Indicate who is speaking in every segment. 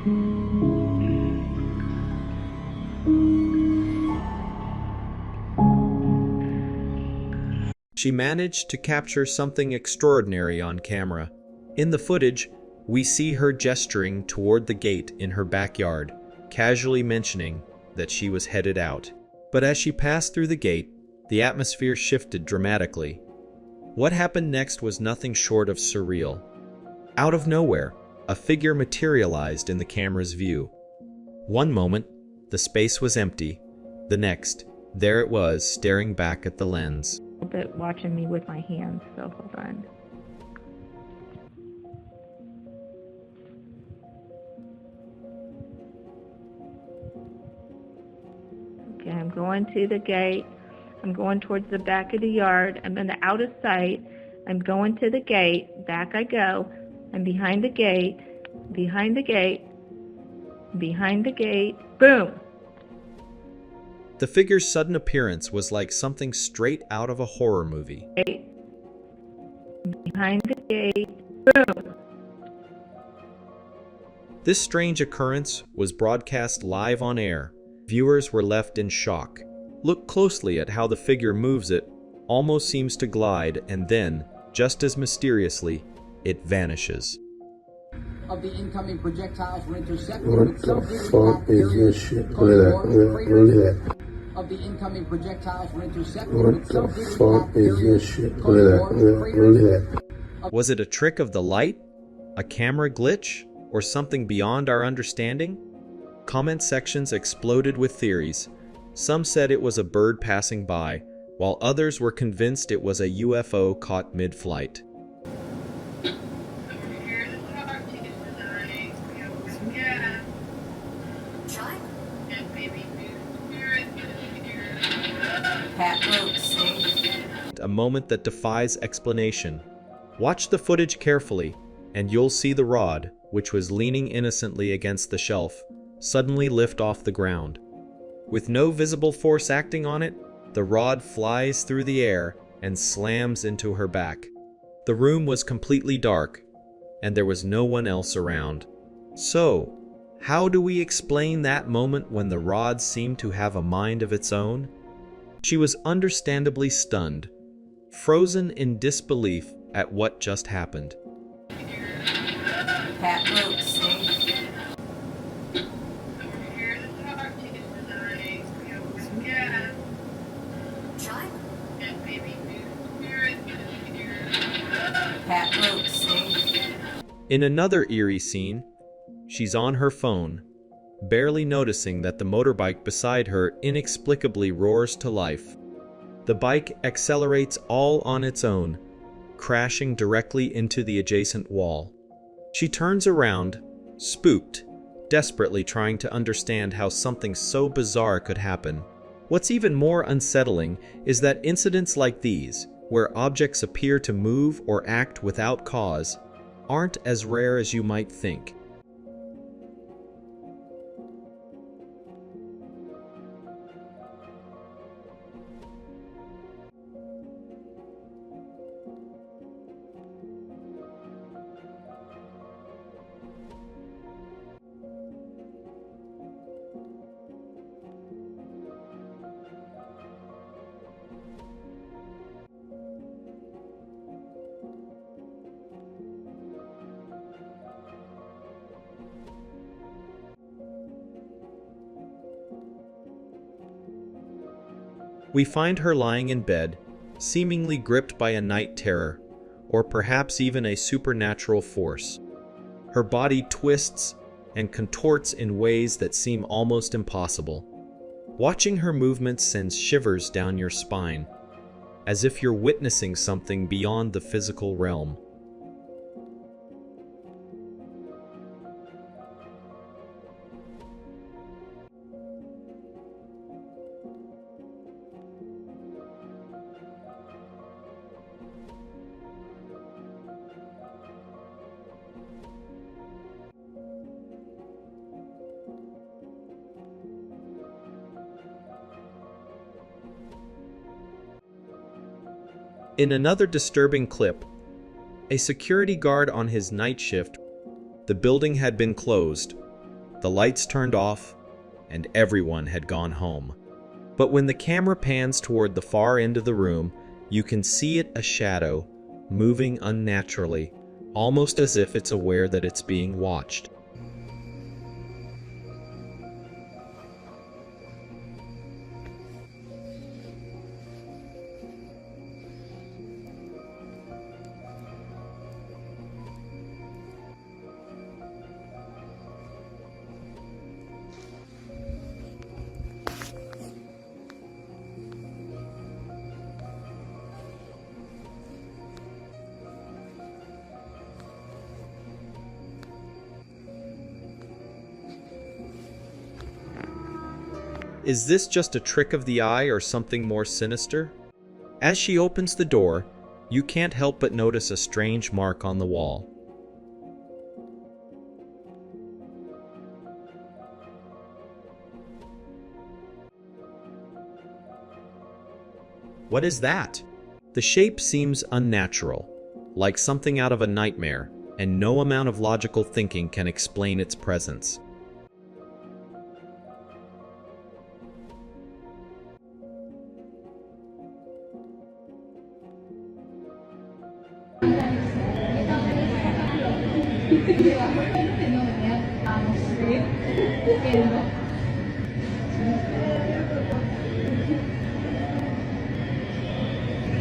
Speaker 1: She managed to capture something extraordinary on camera. In the footage, we see her gesturing toward the gate in her backyard, casually mentioning that she was headed out. But as she passed through the gate, the atmosphere shifted dramatically. What happened next was nothing short of surreal. Out of nowhere, a figure materialized in the camera's view. One moment, the space was empty. The next, there it was, staring back at the lens.
Speaker 2: But watching me with my hands, so hold on. Okay, I'm going to the gate. I'm going towards the back of the yard. I'm in the out of sight. I'm going to the gate. Back I go. I'm behind the gate. Behind the gate. Behind the gate. Boom!
Speaker 1: The figure's sudden appearance was like something straight out of a horror movie.
Speaker 2: Behind the gate. Boom!
Speaker 1: This strange occurrence was broadcast live on air. Viewers were left in shock. Look closely at how the figure moves. It almost seems to glide, and then, just as mysteriously, it vanishes.
Speaker 3: Of the incoming projectiles were intercepted.
Speaker 4: What the fuck is this shit? Look at that. Look at that.
Speaker 3: Of the incoming projectiles were intercepted.
Speaker 4: What the fuck is this shit? Look at that. Look at that.
Speaker 1: Was it a trick of the light? A camera glitch? Or something beyond our understanding? Comment sections exploded with theories. Some said it was a bird passing by, while others were convinced it was a UFO caught mid-flight. A moment that defies explanation. Watch the footage carefully, and you'll see the rod, which was leaning innocently against the shelf, suddenly lift off the ground. With no visible force acting on it, the rod flies through the air and slams into her back. The room was completely dark, and there was no one else around. So, how do we explain that moment when the rod seemed to have a mind of its own? She was understandably stunned, frozen in disbelief at what just happened.
Speaker 5: Pat Brooks, Pat Brooks.
Speaker 1: In another eerie scene, she's on her phone, barely noticing that the motorbike beside her inexplicably roars to life. The bike accelerates all on its own, crashing directly into the adjacent wall. She turns around, spooked, desperately trying to understand how something so bizarre could happen. What's even more unsettling is that incidents like these, where objects appear to move or act without cause, aren't as rare as you might think. We find her lying in bed, seemingly gripped by a night terror, or perhaps even a supernatural force. Her body twists and contorts in ways that seem almost impossible. Watching her movements sends shivers down your spine, as if you're witnessing something beyond the physical realm. In another disturbing clip, a security guard on his night shift, the building had been closed, The lights turned off, and everyone had gone home. But when the camera pans toward the far end of the room, you can see it a shadow, moving unnaturally, almost as if it's aware that it's being watched. Is this just a trick of the eye or something more sinister? As she opens the door, you can't help but notice a strange mark on the wall. What is that? The shape seems unnatural, like something out of a nightmare, and no amount of logical thinking can explain its presence.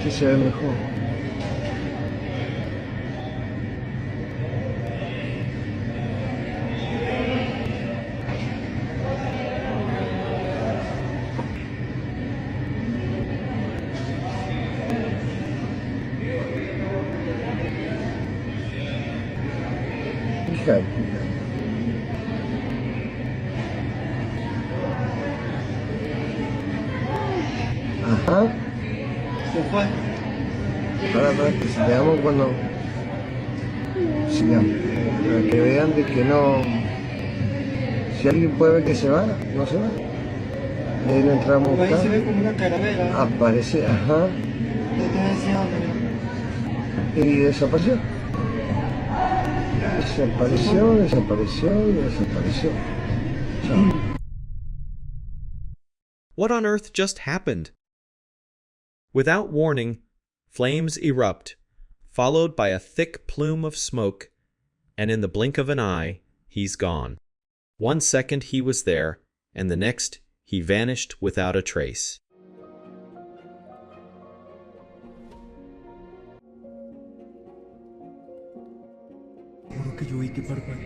Speaker 4: Este se ve mejor. Fíjate. Ajá. Se fue. Para que veamos cuando sigamos. Para que vean de que no. Si alguien puede ver que se va, no se va. Y ahí lo entramos a buscar. Ahí se ve como una calavera. Aparece, ajá. Y desapareció. Desapareció. Chao.
Speaker 1: What on earth just happened? Without warning, flames erupt, followed by a thick plume of smoke, and in the blink of an eye, he's gone. 1 second he was there, and the next he vanished without a trace.
Speaker 6: Juro que yo vi que parpadeó.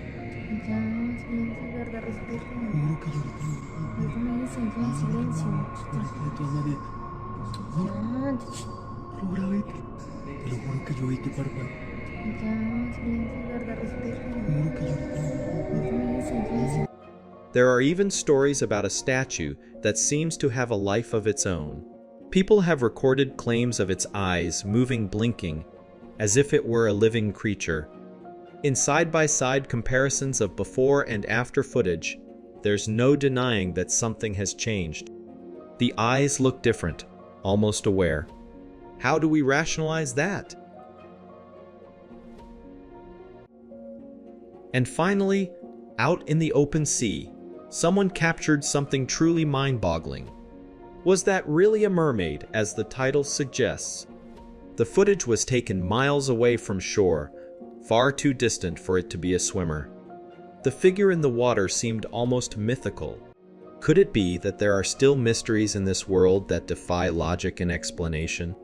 Speaker 7: Ya, silencio, guarda, respira.
Speaker 6: Juro que yo vi que...
Speaker 7: No te me dicen, ya, silencio.
Speaker 6: De todas maneras.
Speaker 7: Ya,
Speaker 6: Lo grabé. Te lo juro que yo vi que parpadeó.
Speaker 7: ya, silencio, guarda, respira.
Speaker 6: Juro que yo vi que...
Speaker 7: No te me dicen, ya, silencio.
Speaker 1: There are even stories about a statue that seems to have a life of its own. People have recorded claims of its eyes moving, blinking, as if it were a living creature. In side-by-side comparisons of before and after footage, there's no denying that something has changed. The eyes look different, almost aware. How do we rationalize that? And finally, out in the open sea, someone captured something truly mind-boggling. Was that really a mermaid, as the title suggests? The footage was taken miles away from shore, far too distant for it to be a swimmer. The figure in the water seemed almost mythical. Could it be that there are still mysteries in this world that defy logic and explanation?